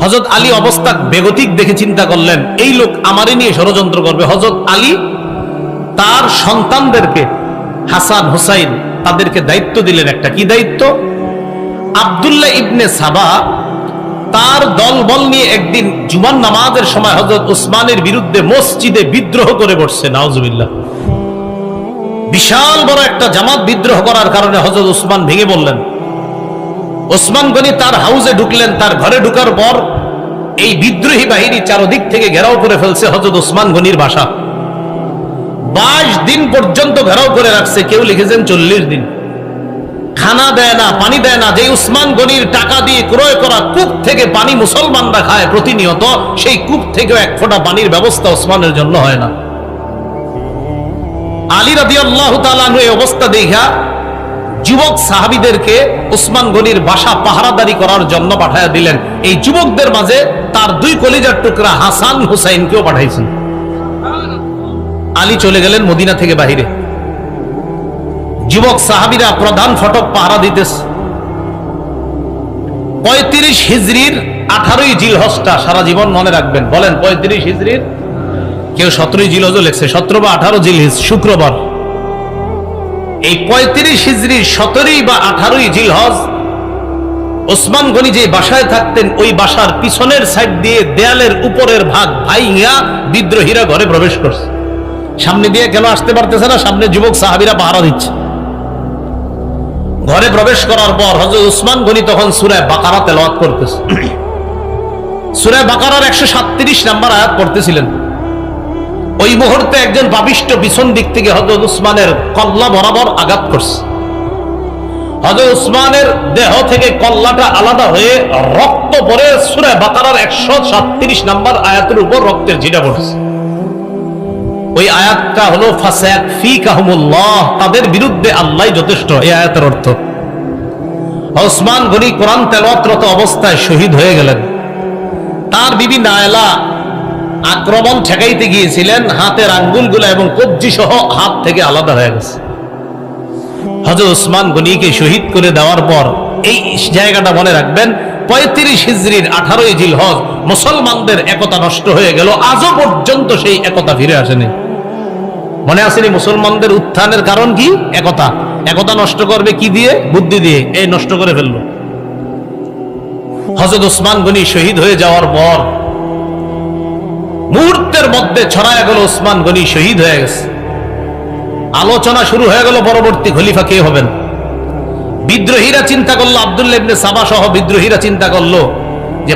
হযরত আলী অবস্থা বেগতিক দেখে চিন্তা করলেন এই লোক আমারই নিয়ে ষড়যন্ত্র করবে। হযরত আলী তার সন্তানদেরকে হাসান হুসাইন তাদেরকে দায়িত্ব দিলেন। একটা কি দায়িত্ব? আব্দুল্লাহ ইবনে সাবা তার দলবল নিয়ে একদিন জুমার নামাজের সময় হযরত উসমানের বিরুদ্ধে মসজিদে বিদ্রোহ করে বসছে। নাউজুবিল্লাহ। বিশাল বড় একটা জামাত বিদ্রোহ করার কারণে হযরত উসমান ভেঙে বললেন। ওসমান গনি তার হাউসে ঢুকলেন। তার ঘরে ঢুকার পর এই বিদ্রোহী বাহিনী চারদিক থেকে ঘেরাও করে ফেলছে হযরত উসমান গনির বাসা। 22 দিন পর্যন্ত ঘেরাও করে রাখছে। কেউ লিখেছেন 40 দিন। খানা দেয় না, পানি দেয় না। যে উসমান গনির টাকা দিয়ে ক্রয় করা কূপ থেকে পানি মুসলমানরা খায় প্রতিনিয়ত, সেই কূপ থেকেও এক ফোঁটা পানির ব্যবস্থা ওসমানের জন্য হয় না। আলী রাদিয়াল্লাহু তাআলা আনহু এই অবস্থা দেখা যুবক সাহাবীদেরকে উসমান গনির বাসা পাহারাদারি করার জন্য পাঠায়া দিলেন। এই যুবকদের মাঝে তার 2 কলিজার টুকরা হাসান হুসাইনকেও পাঠাইছেন। আলী চলে গেলেন মদিনা থেকে বাহিরে। যুবক সাহাবীরা প্রধান ফটক পাহারা দিতেছে। 35 হিজরির 18ই জিলহজটা সারা জীবন মনে রাখবেন। বলেন 35 হিজরির, কেউ 17ই জিলহজও লেখছে, 17 বা 18 জিলহজ শুক্রবার। এই 35 হিজরির 17ই বা 18ই জিলহজ ওসমান গনি যে বাসায় থাকতেন ওই বাসার পিছনের সাইড দিয়ে দেয়ালের উপরের ভাগ ভাইয়া বিদ্রোহীরা ঘরে প্রবেশ করছে। সামনে দিয়ে কেন আসতে পারতেছে না? সামনে যুবক সাহাবীরা পাহারা দিচ্ছে। ঘরে প্রবেশ করার পর হযরত উসমান গনি তখন সূরা বাকারা তেলাওয়াত করতেছে। সূরা বাকারার 137 নম্বর আয়াত পড়তেছিলেন। ওই মুহূর্তে একজন পাপিষ্ঠ পিছন দিক থেকে হযরত উসমানের কল্লা বরাবর আঘাত করছে। হযরত উসমানের দেহ থেকে কল্লাটা আলাদা হয়ে রক্ত পড়ে সূরা বাকারার 137 নম্বর আয়াতের উপর রক্তের ছিটা পড়ছে। ওই আয়াতটা হলো ফাসায়াকফিকাহুমুল্লাহ, তাদের বিরুদ্ধে আল্লাহই যথেষ্ট। এই আয়াতের অর্থ ওসমান গনি কোরআন তেলাওয়াতরত অবস্থায় শহীদ হয়ে গেলেন। তার বিবি নায়লা আক্রমণ ঠেকাইতে গিয়েছিলেন, হাতের আঙ্গুলগুলো এবং কবজি সহ হাত থেকে আলাদা হয়ে গেছে। হযরত উসমান গনিকে শহীদ করে দেওয়ার পর এই জায়গাটা মনে রাখবেন, 35 হিজরির 18ই জিলহজ মুসলমানদের একতা নষ্ট হয়ে গেল। আজও পর্যন্ত সেই একতা ফিরে আসেনি। মনে আসেনি মুসলমানদের উত্থানের কারণ কি? একতা। একতা নষ্ট করবে কি দিয়ে? বুদ্ধি দিয়ে। এই নষ্ট করে ফেললো। হযরত উসমান গনি শহীদ হয়ে যাওয়ার পর মুহূর্তের মধ্যে ছড়ায় গেল উসমান গনি শহীদ হয়ে গেছে। আলোচনা শুরু হয়ে গেল পরবর্তী খলিফা কে হবেন। বিদ্রোহীরা চিন্তা করলো, আব্দুল্লাহ ইবনে সাবা সহ বিদ্রোহীরা চিন্তা করলো যে